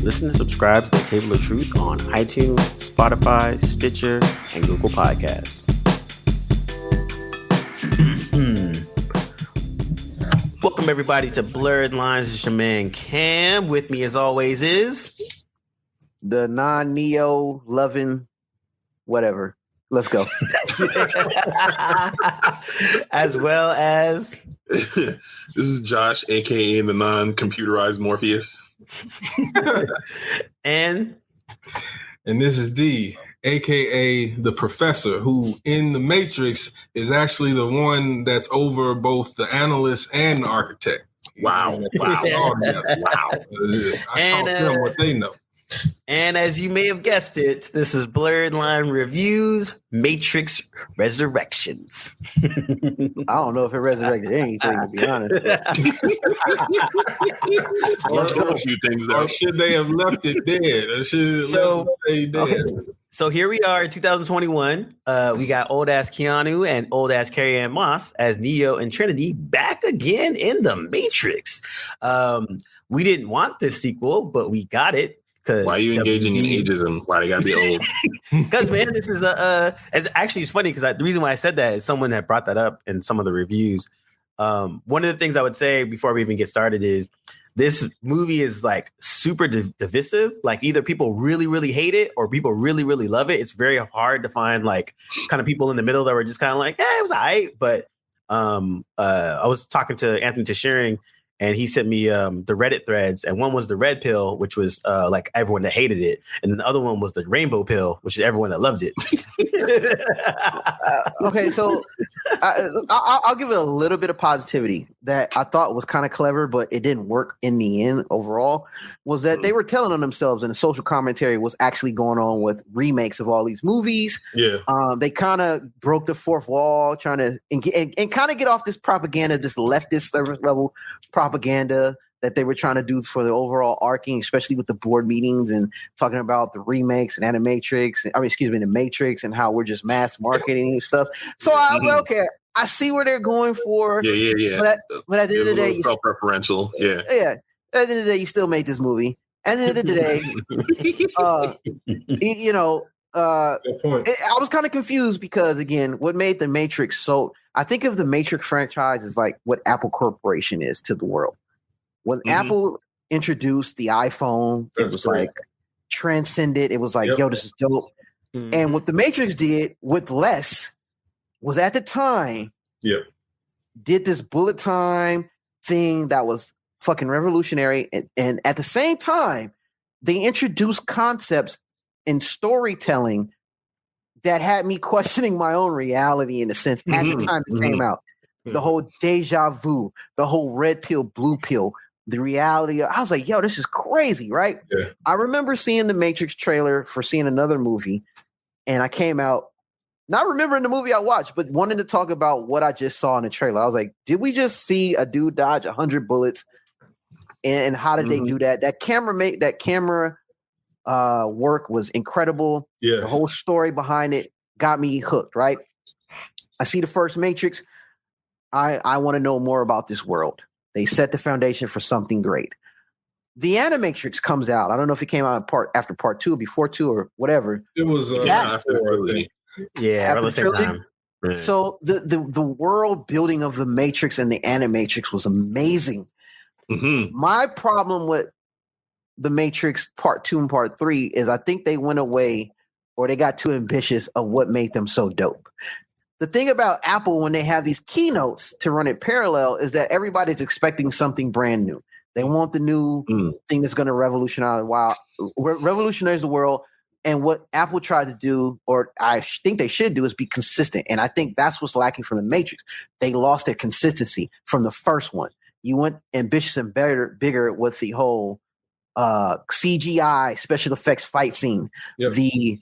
Listen and subscribe to the Table of Truth on iTunes, Spotify, Stitcher, and Google Podcasts. Welcome everybody to Blerdlines. It's your man Cam. With me as always is the non-Neo loving whatever. Let's go. As well as this is Josh, aka the non-computerized Morpheus. and this is D, aka the professor, who in the Matrix is actually the one that's over both the analyst and the architect. Wow. Wow. Wow. I taught them what they know. And as you may have guessed it, this is Blerdline Reviews Matrix Resurrections. I don't know if it resurrected anything, to be honest. Or should they have left it dead? Or should it stay dead? Okay. So here we are in 2021. We got old ass Keanu and old ass Carrie Ann Moss as Neo and Trinity back again in the Matrix. We didn't want this sequel, but we got it. Why are you engaging in ageism? Why they gotta be old? Because man, this is it's funny because the reason why I said that is someone that brought that up in some of the reviews. One of the things I would say before we even get started is this movie is like super divisive. Like either people really, really hate it or people really, really love it. It's very hard to find like kind of people in the middle that were just kind of like, it was all right. But I was talking to Anthony Tisharing, and he sent me the Reddit threads, and one was the red pill, which was like everyone that hated it, and then the other one was the rainbow pill, which is everyone that loved it. Okay, so I'll give it a little bit of positivity that I thought was kind of clever, but it didn't work in the end overall, was that they were telling on themselves, and the social commentary was actually going on with remakes of all these movies. Yeah. They kind of broke the fourth wall, trying to and kind of get off this propaganda, this leftist service level propaganda that they were trying to do for the overall arcing, especially with the board meetings and talking about the remakes and the Matrix and how we're just mass marketing and stuff. So I was like, okay, I see where they're going for. Yeah. But at the end of the day, self-referential. Yeah. Yeah. At the end of the day, you still made this movie. At the end of the day, I was kind of confused because, again, what made the Matrix so... I think of the Matrix franchise as like what Apple Corporation is to the world. When Apple introduced the iPhone, it was like transcended. It was like, yo, this is dope. Mm-hmm. And what the Matrix did with less was at the time, did this bullet time thing that was fucking revolutionary. And at the same time, they introduced concepts in storytelling that had me questioning my own reality in a sense at the time it came out. The whole deja vu, the whole red pill, blue pill, the reality. I was like, yo, this is crazy, right? Yeah. I remember seeing the Matrix trailer for seeing another movie, and I came out not remembering the movie I watched, but wanting to talk about what I just saw in the trailer. I was like, did we just see a dude dodge 100 bullets? And how did they do that? That camera work was incredible. Yeah. The whole story behind it got me hooked, right? I see the first Matrix. I want to know more about this world. They set the foundation for something great. The Animatrix comes out. I don't know if it came out after part 2, before 2, or whatever. It was after the trilogy. Yeah, around the same time. Right. So the world building of the Matrix and the Animatrix was amazing. Mm-hmm. My problem with the Matrix part 2 and part 3 is I think they went away or they got too ambitious of what made them so dope. The thing about Apple when they have these keynotes to run it parallel is that everybody's expecting something brand new. They want the new thing that's going to revolutionize the world. And what Apple tried to do, or I think they should do, is be consistent. And I think that's what's lacking from the Matrix. They lost their consistency from the first one. You went ambitious and bigger with the whole CGI special effects fight scene, the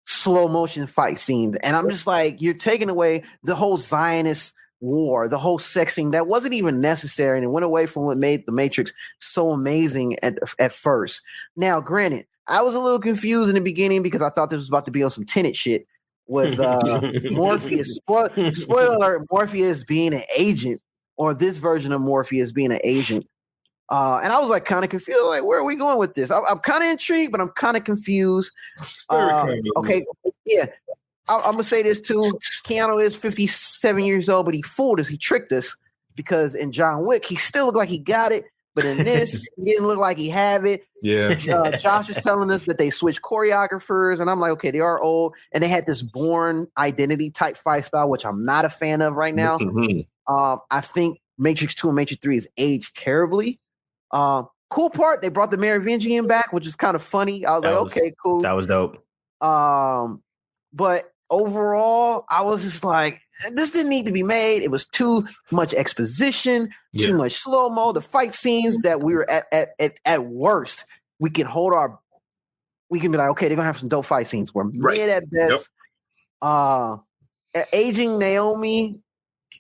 slow motion fight scene. And I'm just like, you're taking away the whole Zionist war, the whole sex scene that wasn't even necessary, and it went away from what made the Matrix so amazing at first. Now, granted, I was a little confused in the beginning because I thought this was about to be on some Tenet shit with Morpheus. Spoiler alert, Morpheus being an agent, or this version of Morpheus being an agent And I was like kind of confused, like, where are we going with this? I'm kind of intrigued, but I'm kind of confused. Okay, yeah. I'm gonna say this too. Keanu is 57 years old, but he fooled us. He tricked us because in John Wick, he still looked like he got it, but in this, he didn't look like he have it. Yeah. Josh was telling us that they switched choreographers, and I'm like, okay, they are old, and they had this Bourne Identity type fight style, which I'm not a fan of right now. I think Matrix 2 and Matrix 3 is aged terribly. Cool part, they brought the Merovingian back, which is kind of funny. I was like, okay, cool. That was dope. But overall, I was just like, this didn't need to be made. It was too much exposition, too much slow-mo. The fight scenes that we were at worst, we can be like, okay, they're gonna have some dope fight scenes. We're mid at best. Aging Naomi,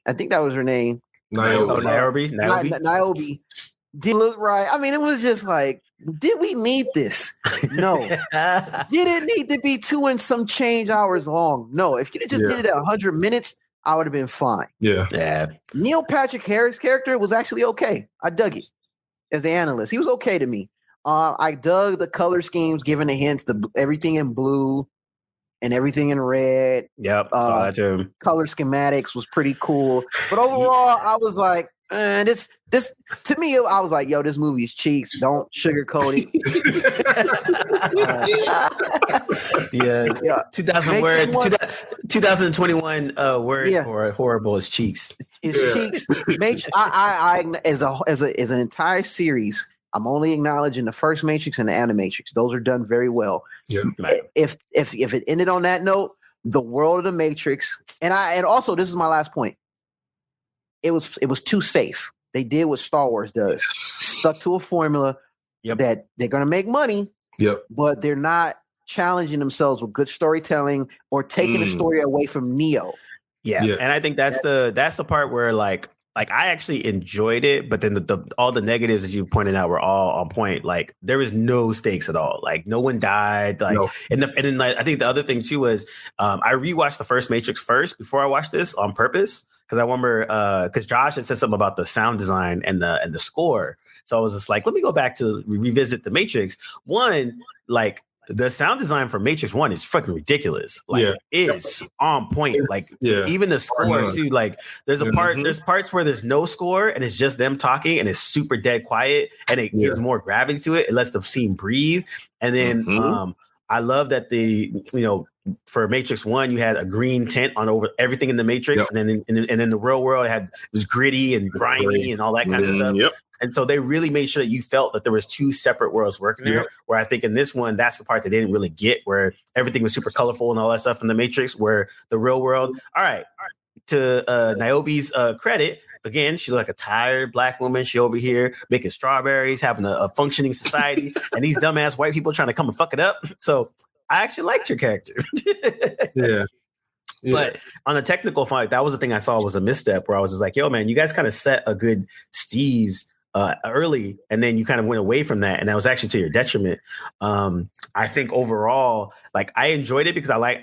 I think that was her name. Niobe didn't look right. I mean, it was just like, did we need this? No. Did it need to be 2 and some change hours long? No. If you just did it at 100 minutes, I would have been fine. Yeah. Neil Patrick Harris' character was actually okay. I dug it as the analyst. He was okay to me. I dug the color schemes, giving the hints, everything in blue and everything in red. Yep. Saw that too. Color schematics was pretty cool. But overall, I was like, this to me, I was like, yo, this movie is cheeks. Don't sugarcoat it. 2000 words. 2021 word for horrible is cheeks. It's cheeks. I as an entire series, I'm only acknowledging the first Matrix and the Animatrix. Those are done very well. Yeah. If it ended on that note, the world of the Matrix, and also this is my last point. It was too safe. They did what Star Wars does. Stuck to a formula that they're going to make money, but they're not challenging themselves with good storytelling or taking the story away from Neo. Yeah. And I think that's the part where like I actually enjoyed it, but then all the negatives, as you pointed out, were all on point. Like there was no stakes at all. Like no one died. Like and then like, I think the other thing too was I rewatched the first Matrix first before I watched this on purpose because I remember because Josh had said something about the sound design and the score. So I was just like, let me go back to revisit the Matrix. One, like the sound design for Matrix 1 is fucking ridiculous. Like it's on point. Like even the score too. Like there's parts where there's no score and it's just them talking and it's super dead quiet and it gives more gravity to it. It lets the scene breathe. And then I love that for Matrix 1 you had a green tint on over everything in the Matrix, and then in the real world it was gritty and grimy and all that kind of stuff. And so they really made sure that you felt that there was two separate worlds working there. Where I think in this one, that's the part that they didn't really get, where everything was super colorful and all that stuff in the Matrix, where the real world, all right, to Niobe's credit, again, she's like a tired black woman. She over here making strawberries, having a functioning society, and these dumbass white people trying to come and fuck it up. So I actually liked your character. But on the technical front, that was the thing I saw was a misstep where I was just like, yo, man, you guys kind of set a good steez early, and then you kind of went away from that, and that was actually to your detriment. I think overall, like I enjoyed it because I like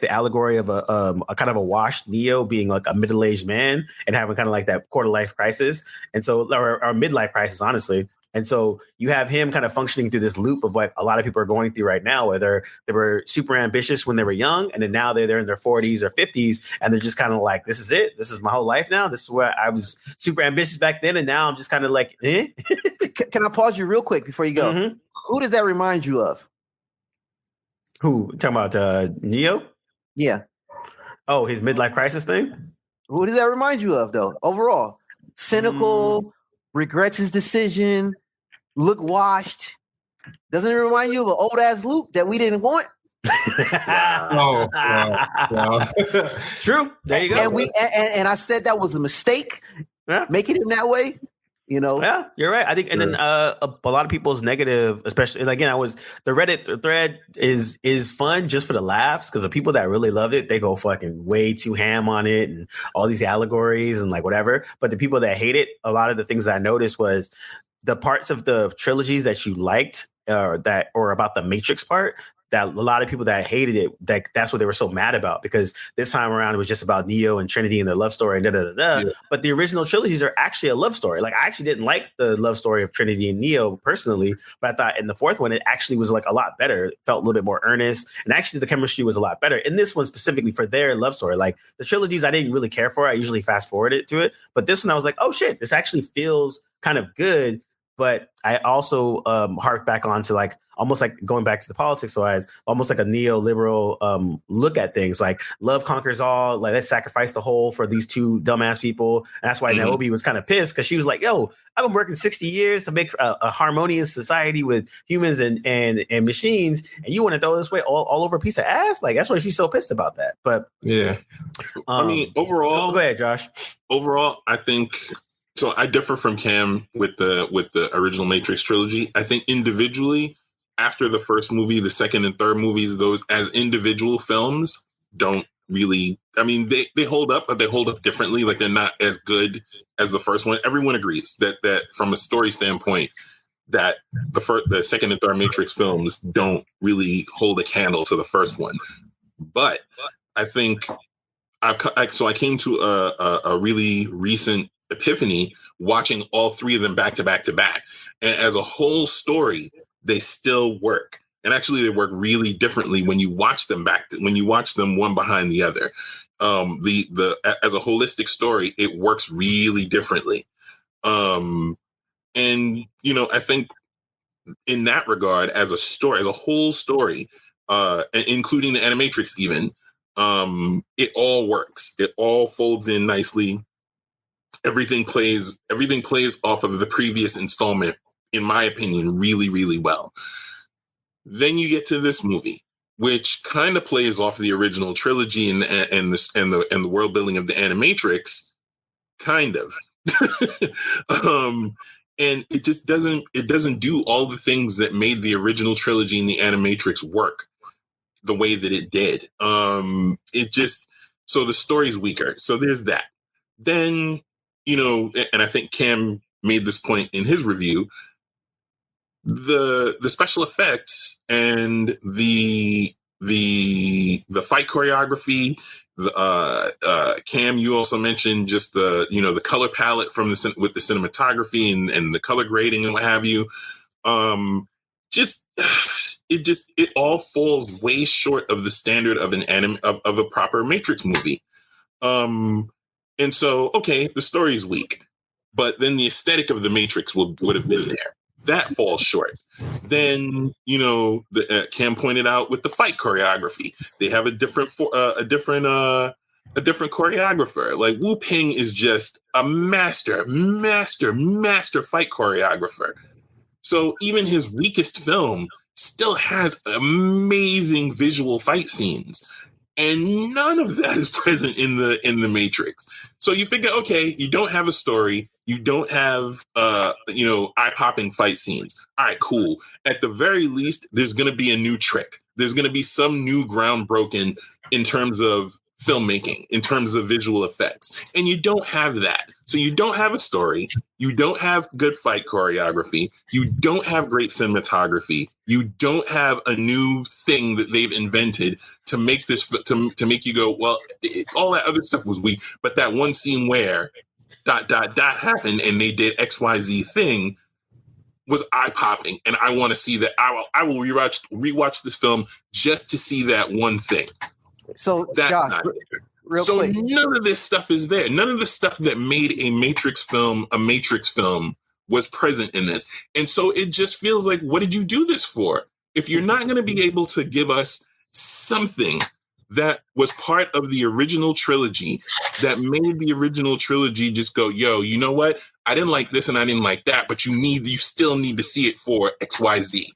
the allegory of a kind of a washed Neo being like a middle-aged man and having kind of like that quarter-life crisis, and so or midlife crisis, honestly. And so you have him kind of functioning through this loop of what a lot of people are going through right now, where they were super ambitious when they were young, and then now they're in their 40s or 50s, and they're just kind of like, this is it. This is my whole life now. This is where I was super ambitious back then, and now I'm just kind of like, eh. Can I pause you real quick before you go? Mm-hmm. Who does that remind you of? Who? Talking about Neo? Yeah. Oh, his midlife crisis thing? Who does that remind you of, though, overall? Cynical, regrets his decision, look washed. Doesn't it remind you of an old ass Luke that we didn't want? Wow. True. There you go. And I said that was a mistake. Making him that way. You know, yeah, you're right. I think, and then a lot of people's negative, especially again, the Reddit thread is fun just for the laughs, because the people that really love it, they go fucking way too ham on it and all these allegories and like whatever. But the people that hate it, a lot of the things I noticed was the parts of the trilogies that you liked, or about the Matrix part, that a lot of people that hated it, that's what they were so mad about, because this time around it was just about Neo and Trinity and their love story and Yeah. But the original trilogies are actually a love story. Like, I actually didn't like the love story of Trinity and Neo personally, but I thought in the fourth one it actually was like a lot better. It felt a little bit more earnest, and actually the chemistry was a lot better in this one specifically for their love story. Like, the trilogies I didn't really care for. I usually fast forward it to it, but this one I was like, oh shit, this actually feels kind of good. But I also hark back on to like almost like going back to the politics wise, almost like a neoliberal look at things. Like, love conquers all. Like, let's sacrifice the whole for these two dumbass people. And that's why Niobe was kind of pissed, because she was like, "Yo, I've been working 60 years to make a harmonious society with humans and machines, and you want to throw this way all over a piece of ass?" Like, that's why she's so pissed about that. But yeah, I mean, overall, go ahead, Josh. Overall, I think. So I differ from Cam with the original Matrix trilogy. I think individually, after the first movie, the second and third movies, those as individual films don't really, I mean, they hold up, but they hold up differently. Like, they're not as good as the first one. Everyone agrees that from a story standpoint, that the second and third Matrix films don't really hold a candle to the first one. But I think I came to a really recent epiphany watching all three of them back to back to back, and as a whole story they still work, and actually they work really differently when you watch them one behind the other. The as a holistic story, it works really differently, and I think in that regard, as a whole story, including the Animatrix even, it all works, it all folds in nicely. Everything plays off of the previous installment, in my opinion, really, really well. Then you get to this movie, which kind of plays off the original trilogy and the world building of the Animatrix, kind of. And it just doesn't do all the things that made the original trilogy and the Animatrix work the way that it did. So the story's weaker. So there's that. Then, and I think Cam made this point in his review, the special effects and the fight choreography. Cam, you also mentioned just the color palette with the cinematography and the color grading and what have you. It all falls way short of the standard of of a proper Matrix movie. And so, okay, the story's weak, but then the aesthetic of the Matrix would have been there. That falls short. Then, Cam pointed out with the fight choreography, they have a different choreographer. Like, Wu Ping is just a master fight choreographer. So even his weakest film still has amazing visual fight scenes. And none of that is present in the Matrix. So you figure, okay, you don't have a story, you don't have eye-popping fight scenes. All right, cool. At the very least, there's going to be a new trick. There's going to be some new ground broken in terms of filmmaking, in terms of visual effects. And you don't have that. So you don't have a story, you don't have good fight choreography, you don't have great cinematography, you don't have a new thing that they've invented to make this to make you go, well, all that other stuff was weak, but that one scene where ... happened and they did XYZ thing was eye-popping, and I want to see that. I will rewatch this film just to see that one thing. So that's Josh, real quick. None of this stuff is there. None of the stuff that made a Matrix film was present in this. And so it just feels like, what did you do this for? If you're not going to be able to give us something that was part of the original trilogy, that made the original trilogy just go, yo, you know what? I didn't like this and I didn't like that, but you still need to see it for XYZ.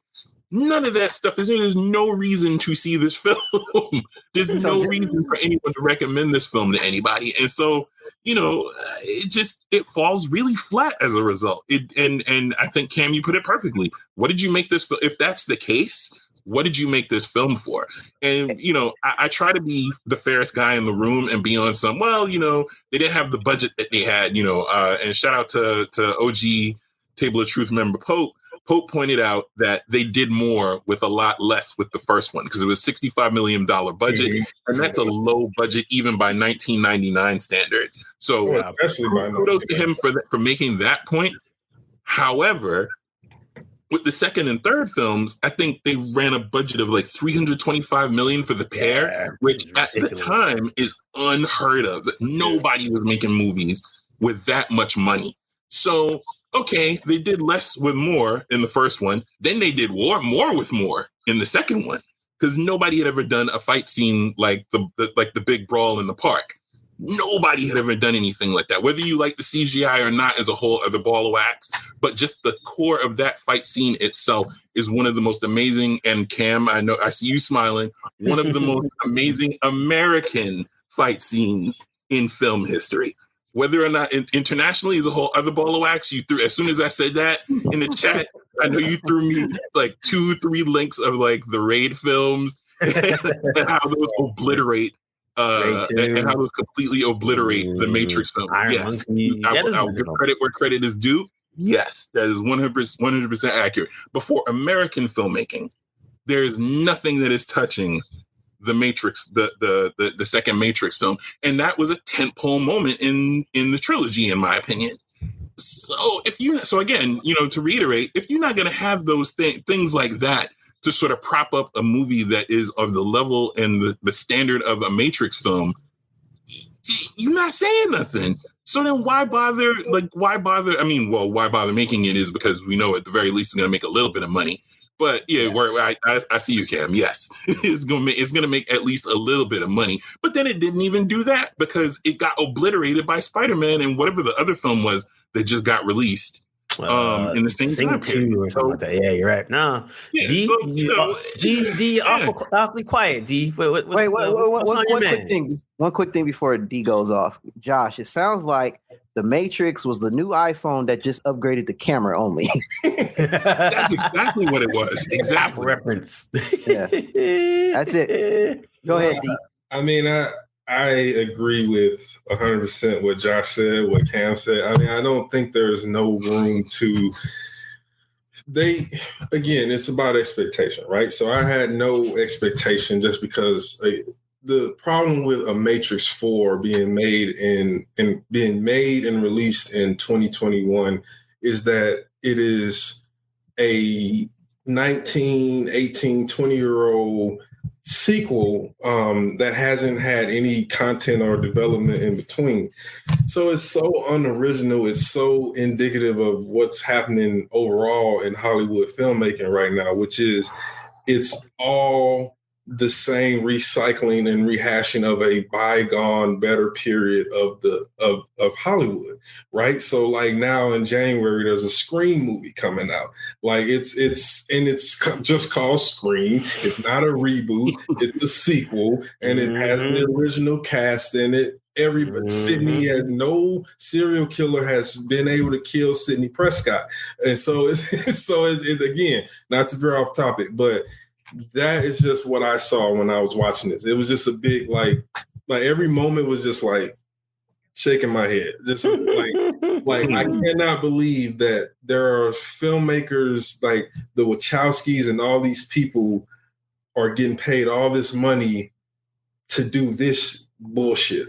None of that stuff is there. There's no reason to see this film. There's no reason for anyone to recommend this film to anybody. And so, it falls really flat as a result. And I think, Cam, you put it perfectly. What did you make this film? If that's the case, what did you make this film for? And, I try to be the fairest guy in the room and be on some, they didn't have the budget that they had, and shout out to OG Table of Truth member Pope. Pope pointed out that they did more with a lot less with the first one because it was $65 million budget, and that's a low budget even by 1999 standards. So kudos to him for making that point. However, with the second and third films, I think they ran a budget of like $325 million for the pair, which at the time is unheard of. Nobody was making movies with that much money. So, okay, they did less with more in the first one. Then they did more with more in the second one because nobody had ever done a fight scene like the big brawl in the park. Nobody had ever done anything like that. Whether you like the CGI or not is a whole other ball of wax, but just the core of that fight scene itself is one of the most amazing. And Cam, I know I see you smiling. One of the most amazing American fight scenes in film history. Whether or not internationally is a whole other ball of wax. You threw as soon as I said that in the chat. I know you threw me like 2-3 links of like the Raid films and how those obliterate. And how those completely obliterate the Matrix film. Yes, I'll give credit where credit is due. Yes, that is 100% accurate. But for American filmmaking, there is nothing that is touching the Matrix, the second Matrix film, and that was a tentpole moment in the trilogy, in my opinion. So again, to reiterate, if you're not going to have those things like that to sort of prop up a movie that is of the level and the standard of a Matrix film, you're not saying nothing. So then why bother? Why bother making it is because we know at the very least it's going to make a little bit of money. But I see you, Cam. Yes, it's gonna make at least a little bit of money. But then it didn't even do that because it got obliterated by Spider-Man and whatever the other film was that just got released in the same time period. Or something like that. Yeah, you're right. No, yeah, D, awfully quiet. D, wait, one quick thing before D goes off. Josh, it sounds like the Matrix was the new iPhone that just upgraded the camera only. That's exactly what it was. Exactly. Reference. Yeah, that's it. Go ahead, D. I mean, I agree with 100% what Josh said, what Cam said. I mean, I don't think there's no room to. It's about expectation, right? So I had no expectation just because the problem with a Matrix 4 being made and released in 2021 is that it is a 19, 18, 20-year-old sequel that hasn't had any content or development in between. So it's so unoriginal. It's so indicative of what's happening overall in Hollywood filmmaking right now, which is it's all the same recycling and rehashing of a bygone better period of Hollywood, right? So like now in January, there's a Scream movie coming out. Like it's just called Scream. It's not a reboot. It's a sequel, and it has the original cast in it. Sydney has no serial killer has been able to kill Sidney Prescott, and so it again, not to veer off topic, but that is just what I saw when I was watching this. It was just a big like every moment was just like shaking my head, just like I cannot believe that there are filmmakers like the Wachowskis and all these people are getting paid all this money to do this bullshit.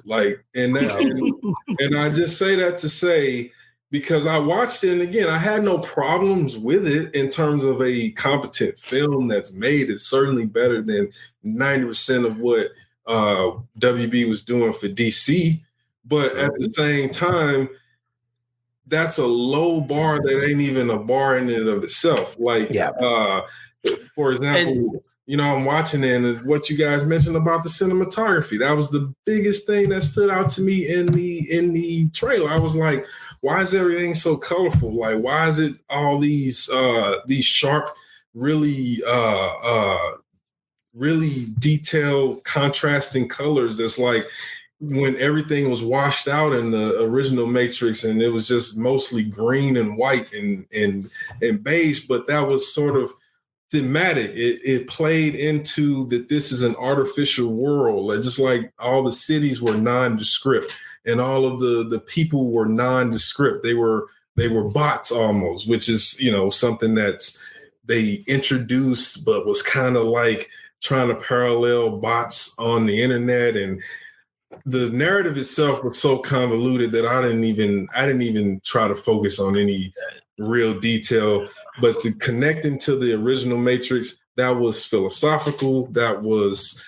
And I just say that to say, because I watched it, and again, I had no problems with it in terms of a competent film that's made. It's certainly better than 90% of what WB was doing for DC. But at the same time, that's a low bar that ain't even a bar in and of itself. For example, I'm watching it, and what you guys mentioned about the cinematography, that was the biggest thing that stood out to me in the trailer. I was like, why is everything so colorful? Like, why is it all these sharp, really detailed, contrasting colors? That's like when everything was washed out in the original Matrix, and it was just mostly green and white and beige. But that was sort of thematic. It played into that this is an artificial world, just like all the cities were nondescript and all of the people were nondescript. They were They were bots almost, which is, something that's they introduced, but was kind of like trying to parallel bots on the internet. And the narrative itself was so convoluted that I didn't even try to focus on any real detail. But the connecting to the original Matrix, that was philosophical. That was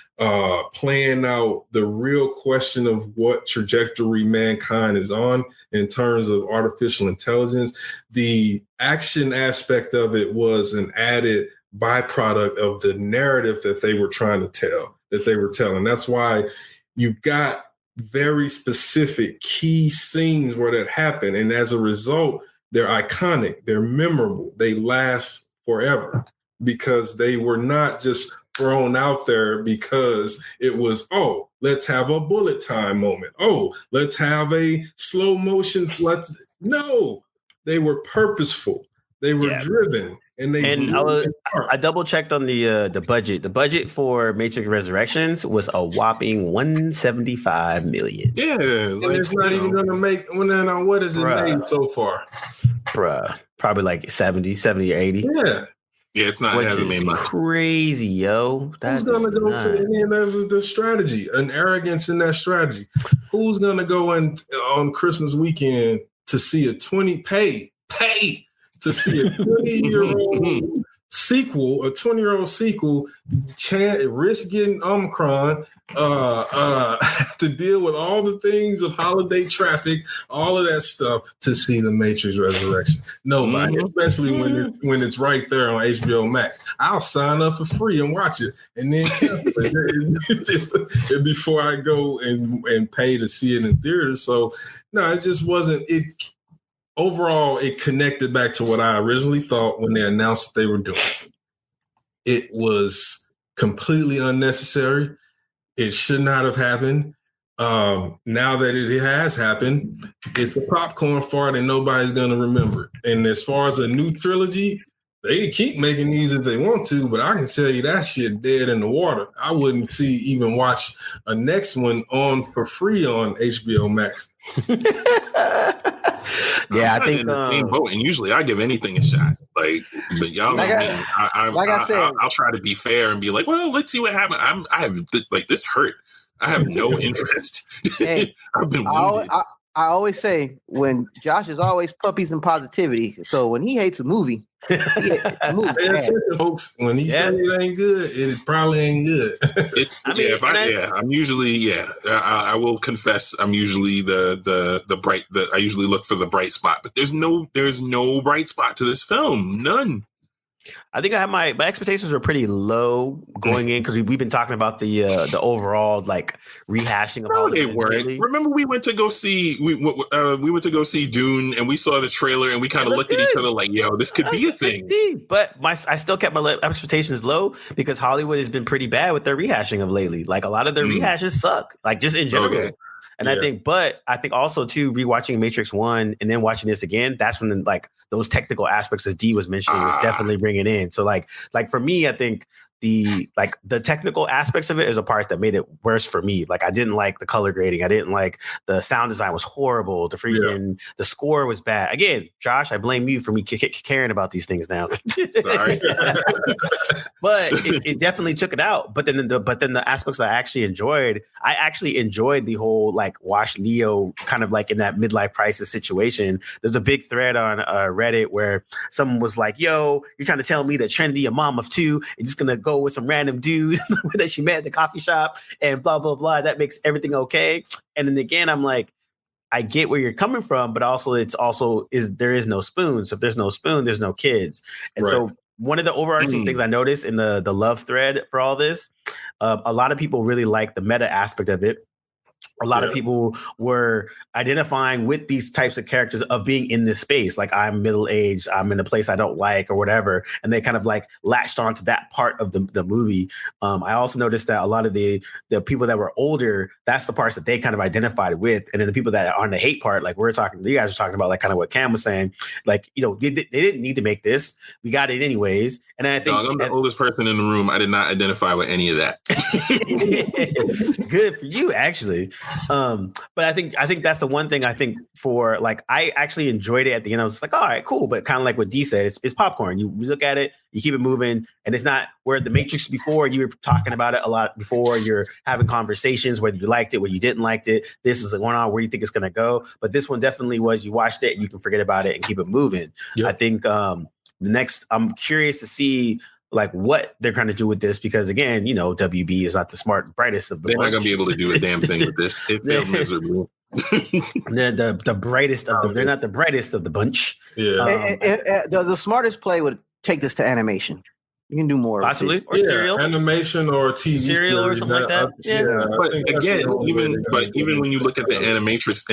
playing out the real question of what trajectory mankind is on in terms of artificial intelligence. The action aspect of it was an added byproduct of the narrative that they were trying to tell, that they were telling. That's why you got very specific key scenes where that happened. And as a result, they're iconic, they're memorable, they last forever because they were not just thrown out there because it was, oh, let's have a bullet time moment. Oh, let's have a slow motion. No, they were purposeful. They were driven. And I double checked on the budget. The budget for Matrix Resurrections was a whopping $175 million. Yeah, and it's not even gonna make. What has it made so far? Probably like 70 or 80. Yeah, it's not. It hasn't made much. Crazy, yo. Who's gonna go to? And that's the strategy, an arrogance in that strategy. Who's gonna go in on Christmas weekend to see a 20 pay to see a 20-year-old sequel, risk getting Omicron, to deal with all the things of holiday traffic, all of that stuff to see the Matrix Resurrection. Nobody, especially when it's right there on HBO Max. I'll sign up for free and watch it, and then before I go and pay to see it in theaters. So no, it just wasn't it. Overall, it connected back to what I originally thought when they announced they were doing. It was completely unnecessary. It should not have happened. Now that it has happened, it's a popcorn fart and nobody's going to remember it. And as far as a new trilogy, they can keep making these if they want to, but I can tell you that shit dead in the water. I wouldn't even watch a next one on for free on HBO Max. Yeah, I think in the same boat, and usually I give anything a shot. But y'all know me. I said, I'll try to be fair and be like, well, let's see what happened. I have this hurt. I have no interest. Hey, I've been wounded. I always say when Josh is always puppies and positivity. So when he hates a movie, pay attention, folks. When he says it ain't good, it probably ain't good. I'm usually I will confess I'm usually the bright. I usually look for the bright spot, but there's no bright spot to this film. None. I think I had my expectations were pretty low going in because we've been talking about the overall like rehashing of all. They weren't. Remember, we went to go see Dune, and we saw the trailer, and we kind of looked at each other like, "Yo, this could be a thing." But I still kept my expectations low because Hollywood has been pretty bad with their rehashing of lately. Like a lot of their rehashes suck, like just in general. Okay. And I think also too, rewatching Matrix 1 and then watching this again, that's when like those technical aspects as D was mentioning was definitely bringing in. So like for me, I think the technical aspects of it is a part that made it worse for me. Like I didn't like the color grading. I didn't like the sound design was horrible. The score was bad. Again, Josh, I blame you for me caring about these things now. Sorry. But it definitely took it out. But then the aspects I actually enjoyed the whole like wash Neo kind of like in that midlife crisis situation. There's a big thread on Reddit where someone was like, "Yo, you're trying to tell me that Trinity, a mom of two, is just gonna go with some random dude that she met at the coffee shop and blah blah blah. That makes everything okay." And then again, I'm like, I get where you're coming from, but also there is no spoon. So if there's no spoon, there's no kids. And so one of the overarching things I noticed in the love thread for all this, a lot of people really like the meta aspect of it. A lot of people were identifying with these types of characters of being in this space. Like I'm middle-aged, I'm in a place I don't like or whatever. And they kind of like latched onto that part of the movie. I also noticed that a lot of the people that were older, that's the parts that they kind of identified with. And then the people that are on the hate part, like you guys are talking about, like kind of what Cam was saying, like, they didn't need to make this. We got it anyways. And I think I'm the oldest person in the room. I did not identify with any of that. Good for you, actually. But I think that's the one thing I think for like I actually enjoyed it at the end. I was like, all right, cool. But kind of like what D said, it's popcorn. You look at it, you keep it moving, and it's not where the Matrix before you were talking about it a lot before. You're having conversations whether you liked it, whether you didn't like it. This is going on. Where do you think it's going to go? But this one definitely was. You watched it, and you can forget about it and keep it moving. Yep. I think the next, I'm curious to see like what they're going to do with this, because again, you know, WB is not the smart, brightest of the bunch. They're not going to be able to do a damn thing with this. It failed miserably. They're the brightest of them. They're not the brightest of the bunch. Yeah. The smartest play would take this to animation. You can do more. Possibly. Or serial. Animation or TV serial or something like that. But again, even when you look at the Animatrix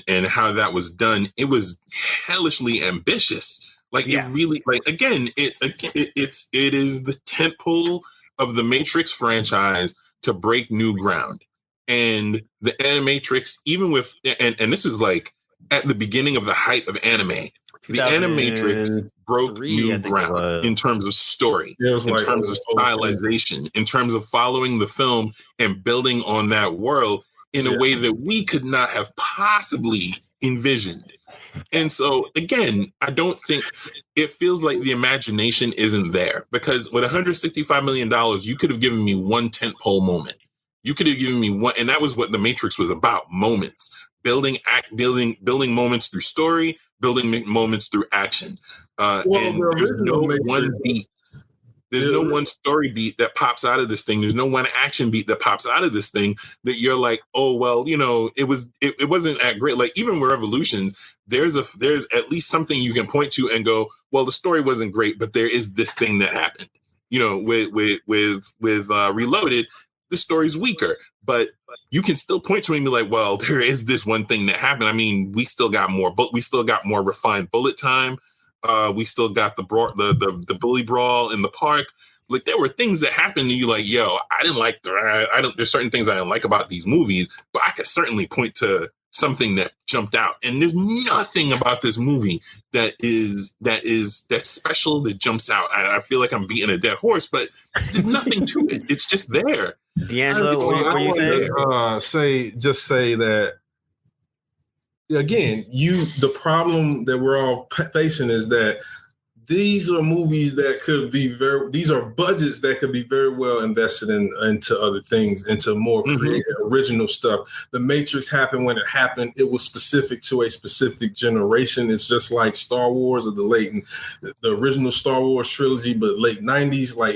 and how that was done, it was hellishly ambitious. Like it really, like again, it is the tentpole of the Matrix franchise to break new ground. And the Animatrix, even with and this is like at the beginning of the height of anime, the Animatrix broke new ground in terms of story, in terms of stylization, in terms of following the film and building on that world in a way that we could not have possibly envisioned. And so, again, I don't think it feels like the imagination isn't there, because with $165 million, you could have given me one tentpole moment. You could have given me one, and that was what the Matrix was about: moments, building moments through story, building moments through action. And there's no one beat. There's no one story beat that pops out of this thing. There's no one action beat that pops out of this thing that you're like, oh, well, you know, it wasn't that great. Like even with Revolutions, there's at least something you can point to and go, well, the story wasn't great, but there is this thing that happened. You know, with Reloaded, the story's weaker, but you can still point to it and be like, well, there is this one thing that happened. I mean, we still got more refined bullet time. We still got the bully brawl in the park. Like there were things that happened, and you like, yo, I didn't like. There's certain things I didn't like about these movies, but I could certainly point to something that jumped out. And there's nothing about this movie that's special that jumps out. I feel like I'm beating a dead horse, but there's nothing to it. It's just there. D'Angelo, what you say? Say that. Again, the problem that we're all facing is that these are movies that could be these are budgets that could be very well invested into other things, into more creative, original stuff. The Matrix happened when it happened. It was specific to a specific generation. It's just like Star Wars or the original Star Wars trilogy, but late 90s. Like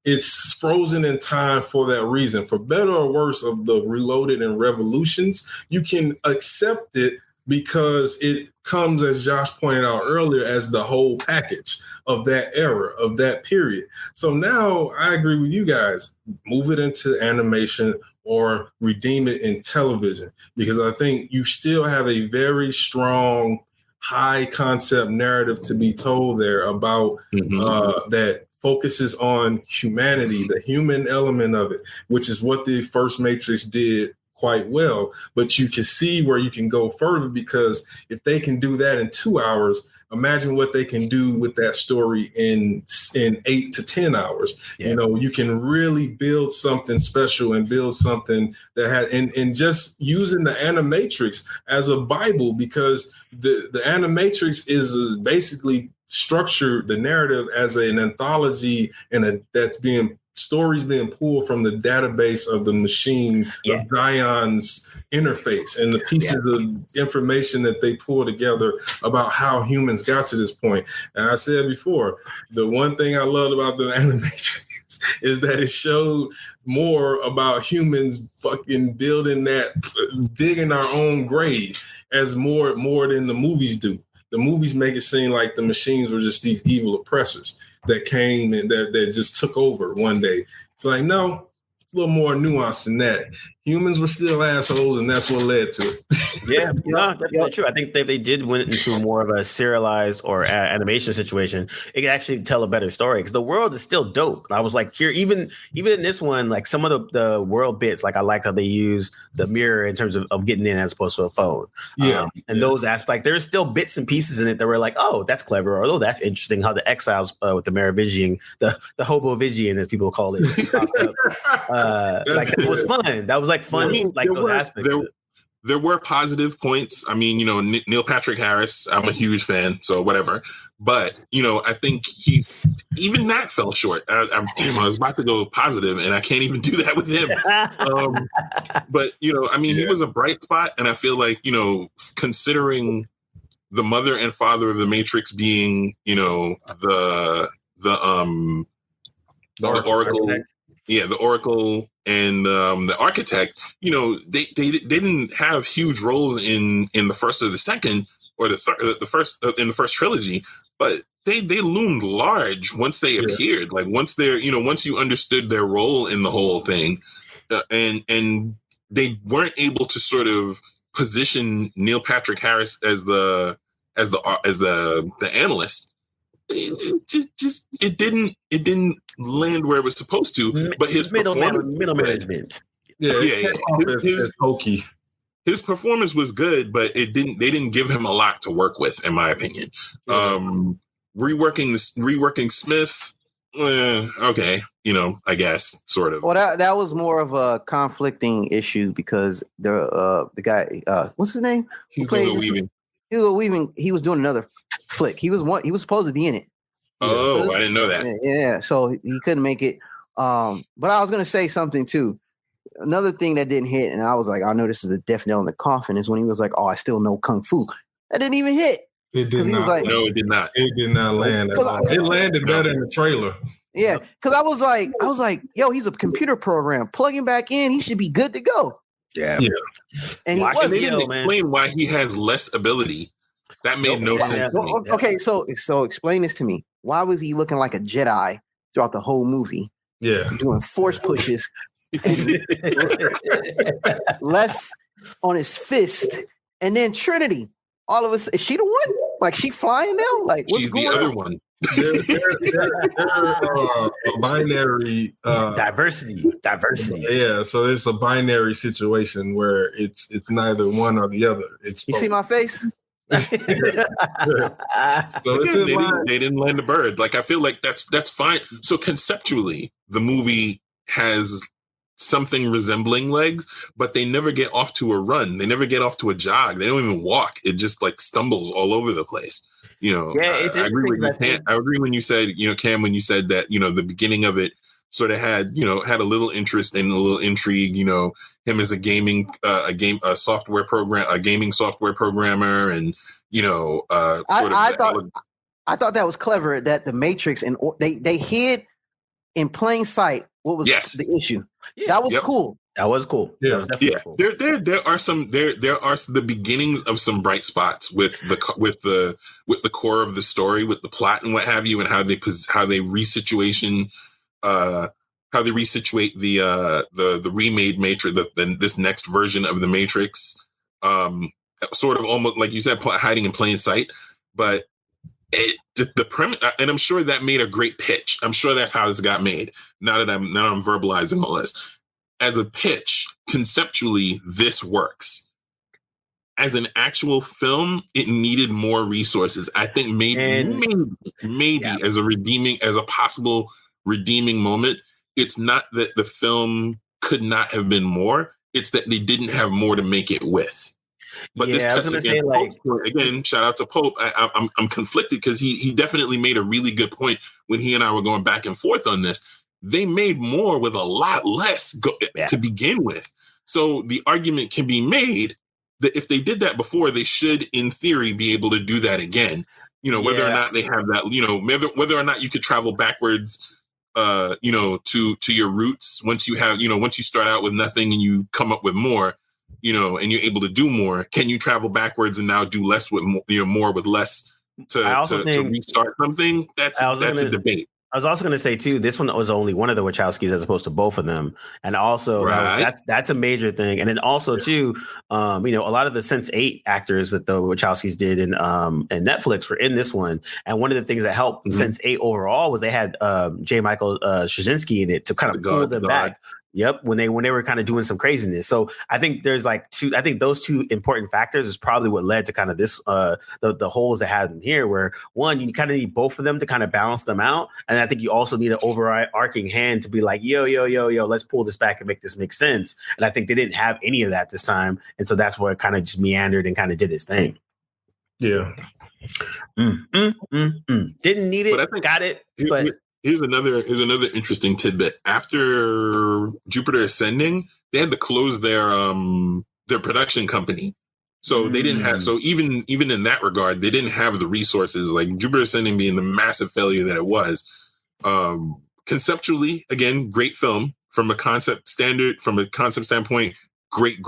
it's frozen in time for that reason. For better or worse of the Reloaded and Revolutions, you can accept it because it comes, as Josh pointed out earlier, as the whole package of that era, of that period. So now I agree with you guys. Move it into animation or redeem it in television, because I think you still have a very strong, high concept narrative to be told there about that focuses on humanity, the human element of it, which is what the first Matrix did quite well. But you can see where you can go further, because if they can do that in 2 hours, imagine what they can do with that story in 8 to 10 hours. Yeah. You know, you can really build something special and build something that has, and just using the Animatrix as a Bible, because the Animatrix is basically structured the narrative as an anthology, and stories being pulled from the database of the machine of Zion's interface and the pieces of information that they pull together about how humans got to this point. And I said before, the one thing I loved about the Animatrix is that it showed more about humans fucking building digging our own grave as more than the movies do. The movies make it seem like the machines were just these evil oppressors that came and that just took over one day. It's like, no, it's a little more nuanced than that. Humans were still assholes, and that's what led to it. That's true. I think if they did went into more of a serialized or animation situation, it could actually tell a better story, because the world is still dope. I was like, here, even in this one, like some of the world bits, like I like how they use the mirror in terms of getting in as opposed to a phone. Those aspects, like there's still bits and pieces in it that were like, oh, that's clever, or oh, that's interesting. How the exiles with the Merovingian, the Hobovigian, as people call it, like that was fun. That was like fun, like those aspects. There were positive points. I mean, Neil Patrick Harris, I'm a huge fan, so whatever. But, I think even that fell short. I was about to go positive, and I can't even do that with him. But, he was a bright spot, and I feel like, considering the mother and father of the Matrix being, the Oracle. The Oracle and the Architect, they didn't have huge roles in the first or the second or the first in the first trilogy, but they loomed large once they appeared. Like once once you understood their role in the whole thing, and they weren't able to sort of position Neil Patrick Harris as the analyst. It didn't land where it was supposed to, but his middle management. His hokey. His performance was good, but they didn't give him a lot to work with, in my opinion. Reworking Smith, okay, I guess sort of. Well, that was more of a conflicting issue because the guy, what's his name? Hugo Weaving. Hugo Weaving, he was doing another flick. He was supposed to be in it. Oh, I didn't know that. Yeah, so he couldn't make it. But I was gonna say something too. Another thing that didn't hit, and I was like, I know this is a death nail in the coffin, is when he was like, "Oh, I still know kung fu." That didn't even hit. It did not. No, it did not. It did not land at all. It landed better in the trailer. Yeah, because I was like, yo, he's a computer program. Plug him back in, he should be good to go. Yeah. And he wasn't. They didn't explain why he has less ability. That made no sense to me. Okay, so explain this to me. Why was he looking like a Jedi throughout the whole movie? Yeah. Doing force pushes. Less on his fist. And then Trinity. All of us, is she the one? Like, she flying now? Like, what's she's going the other on? one. There's a binary diversity. Yeah, so it's a binary situation where it's neither one or the other. It's you see my face? So they didn't land the bird. Like, I feel like that's fine. So conceptually, the movie has something resembling legs, but they never get off to a run. They never get off to a jog. They don't even walk. It just like stumbles all over the place. I agree with you, Cam. I agree when you said, Cam, when you said that, the beginning of it sort of had a little interest and a little intrigue, him as a gaming software programmer, and I thought that was clever that the Matrix and they hid in plain sight what was the issue. Yeah. That was cool. That was cool. Yeah, that was definitely cool. There are the beginnings of some bright spots with the core of the story, with the plot and what have you, and how they resituate the remade Matrix, this next version of the Matrix, sort of almost like you said, hiding in plain sight. But the premise, and I'm sure that made a great pitch. I'm sure that's how this got made. Now that I'm verbalizing all this. As a pitch, conceptually, this works. As an actual film, it needed more resources. I think maybe as a possible redeeming moment, it's not that the film could not have been more. It's that they didn't have more to make it with. But this cuts again, shout out to Pope. I'm conflicted because he definitely made a really good point when he and I were going back and forth on this. They made more with a lot less to begin with. So the argument can be made that if they did that before, they should, in theory, be able to do that again. Whether or not they have that, whether or not you could travel backwards, to your roots once you start out with nothing and you come up with more, and you're able to do more. Can you travel backwards and now do less with more with less to restart something? That's a debate. I was also going to say too, this one was only one of the Wachowskis as opposed to both of them, and also that's a major thing. And then also too, a lot of the Sense8 actors that the Wachowskis did in Netflix were in this one. And one of the things that helped Sense8 overall was they had J. Michael Straczynski in it to kind of pull them back. Yep, when they were kind of doing some craziness. So I think there's like those two important factors is probably what led to kind of this the holes that happened here, where one, you kind of need both of them to kind of balance them out. And I think you also need an overarching hand to be like, yo, let's pull this back and make this make sense. And I think they didn't have any of that this time. And so that's where it kind of just meandered and kind of did its thing. Yeah. Didn't need it, but got it. But here's another interesting tidbit. After Jupiter Ascending, they had to close their production company. So they didn't have, so even in that regard, they didn't have the resources, like Jupiter Ascending being the massive failure that it was. Conceptually, again, great film from a concept standpoint, great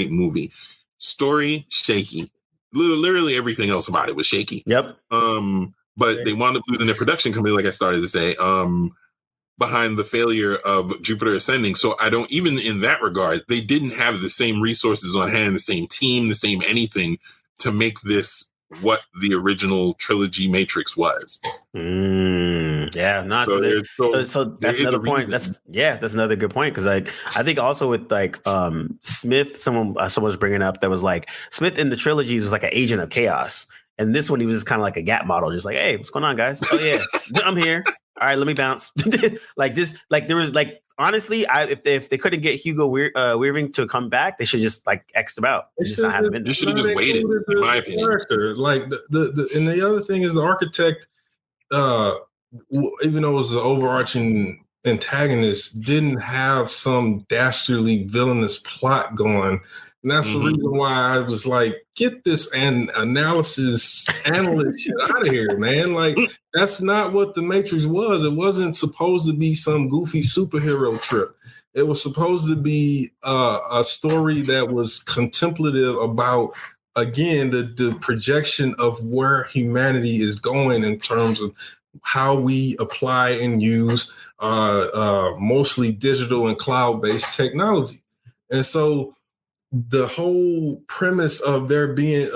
movie. Story, shaky. Literally everything else about it was shaky. Yep. But they wound up losing their production company, like I started to say, behind the failure of Jupiter Ascending. So I don't, even in that regard, they didn't have the same resources on hand, the same team, the same anything to make this what the original trilogy Matrix was. Yeah, not so that's another point. That's another good point, because I think also with like Smith, someone was bringing up that was like Smith in the trilogies was like an agent of chaos, and this one he was just kind of like a gap model, just like, hey, what's going on, guys? Oh yeah, I'm here. All right, let me bounce. Like this, like there was like honestly, if they couldn't get Hugo Weaving to come back, they should just like X'd him out. They should have just waited, in my opinion. Like and the other thing is the architect. Even though it was the overarching antagonist, didn't have some dastardly villainous plot going. And that's the reason why I was like, get this analyst shit out of here, man. Like, that's not what the Matrix was. It wasn't supposed to be some goofy superhero trip. It was supposed to be a story that was contemplative about, again, the projection of where humanity is going in terms of how we apply and use mostly digital and cloud-based technology. And so the whole premise of there being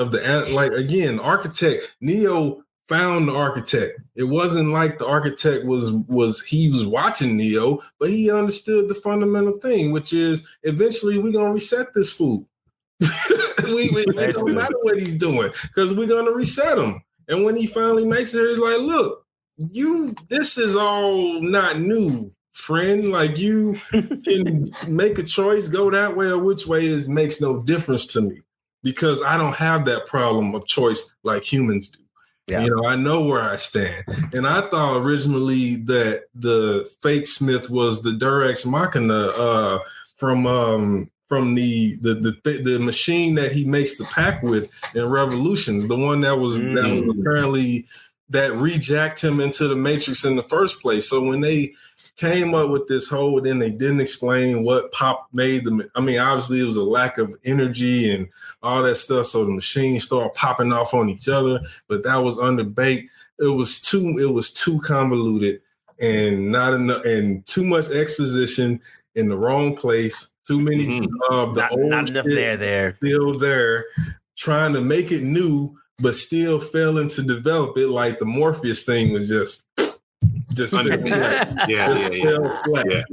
architect, Neo found the architect. It wasn't like the architect was watching Neo, but he understood the fundamental thing, which is eventually we're going to reset this fool. It don't matter what he's doing, because we're going to reset him. And when he finally makes it, he's like, look, this is all not new, friend. Like, you can make a choice, go that way or which way makes no difference to me, because I don't have that problem of choice like humans do. Yeah. I know where I stand. And I thought originally that the fake Smith was the Durex Machina from the machine that he makes the pack with in Revolutions, the one that was apparently that rejacked him into the Matrix in the first place. So when they came up with this whole, then they didn't explain what Pop made them. I mean, obviously it was a lack of energy and all that stuff. So the machines started popping off on each other, but that was underbaked. It was too convoluted and not enough, and too much exposition in the wrong place. Too many of the old not enough there still there, trying to make it new, but still failing to develop it. Like the Morpheus thing was just flat.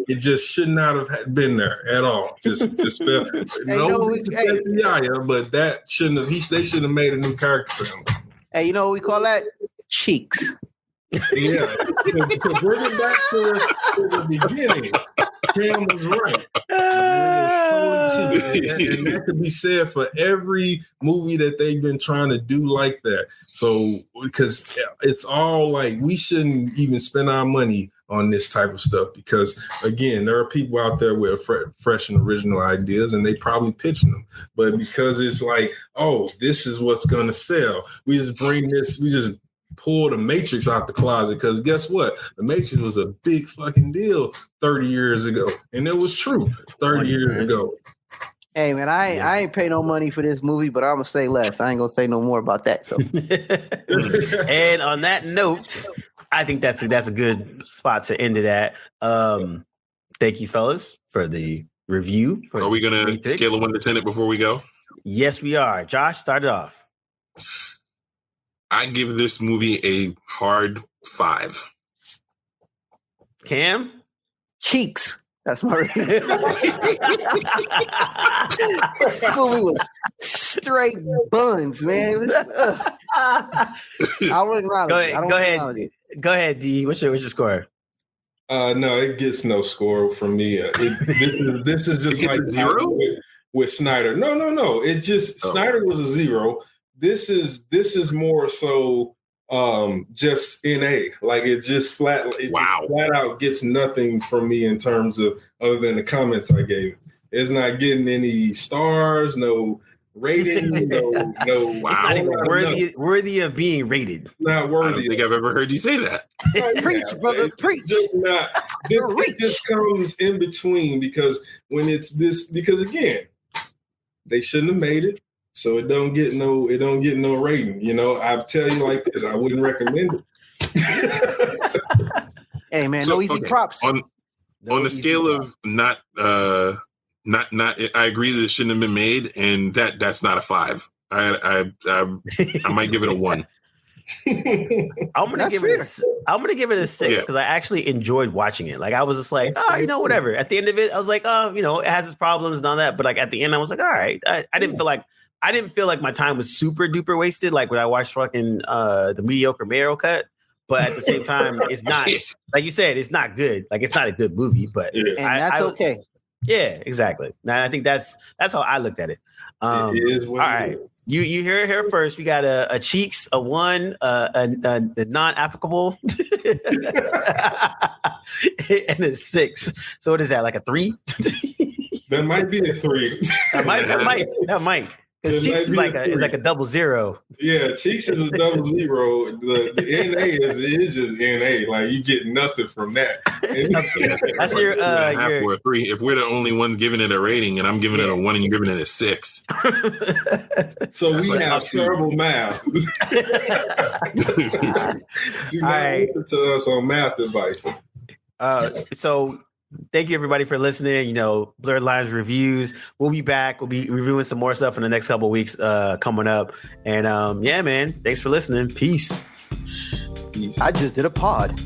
It just should not have been there at all. Just fell. But that shouldn't have. They should have made a new character for him. Hey, you know what we call that? Cheeks. Yeah, to bring it back to the beginning, Cam was right. And that could be said for every movie that they've been trying to do like that. So, because it's all like, we shouldn't even spend our money on this type of stuff, because again, there are people out there with fresh and original ideas, and they probably pitching them. But because it's like, oh, this is what's going to sell, we just pull the Matrix out the closet, because guess what? The Matrix was a big fucking deal 30 years ago. And it was true 30 years ago. Hey, man, I ain't pay no money for this movie, but I'm going to say less. I ain't going to say no more about that. So, and on that note, I think that's a good spot to end it at. Thank you, fellas, for the review. Are we going to scale of 1 to 10 before we go? Yes, we are. Josh, start it off. I give this movie a hard 5. Cam? Cheeks. That's my review. This movie was straight buns, man. I wouldn't Go ahead, D. What's your score? No, it gets no score from me. This is just like zero with Snyder. No. It just Snyder was a 0. This is more so just NA. Like it just flat. Just flat out gets nothing from me in terms of other than the comments I gave. It's not getting any stars, no rating, no. It's not even worthy of being rated. Not worthy. I don't think I've ever heard you say that. Preach, brother, preach. It just comes in between because when it's this, because again, they shouldn't have made it, so it don't get no rating. You know, I tell you like this, I wouldn't recommend it. Hey man, no easy props. On the scale of not, I agree that it shouldn't have been made, and that's not a 5. I might give it a 1. I'm gonna give it a 6 because I actually enjoyed watching it. Like I was just like, whatever. At the end of it, I was like, it has its problems and all that. But like at the end, I was like, all right. I didn't feel like my time was super duper wasted. Like when I watched fucking the mediocre Mayo cut. But at the same time, it's not like you said, it's not good. Like it's not a good movie, but that's okay. Yeah, exactly. Now I think that's how I looked at it. It is what all right. You hear it here first. We got a cheeks, a 1, a non-applicable, and a 6. So what is that? Like a 3? That might be a 3. That might. Because cheeks is like a double 0. Yeah, cheeks is a double 0. The NA is just NA. Like you get nothing from that. That's your or a 3. If we're the only ones giving it a rating, and I'm giving it a 1, and you're giving it a 6. So we have terrible math. Do not listen to us on math advice. So. Thank you, everybody, for listening. You know, Blerdlines reviews. We'll be back. We'll be reviewing some more stuff in the next couple of weeks coming up. And yeah, man, thanks for listening. Peace. I just did a pod.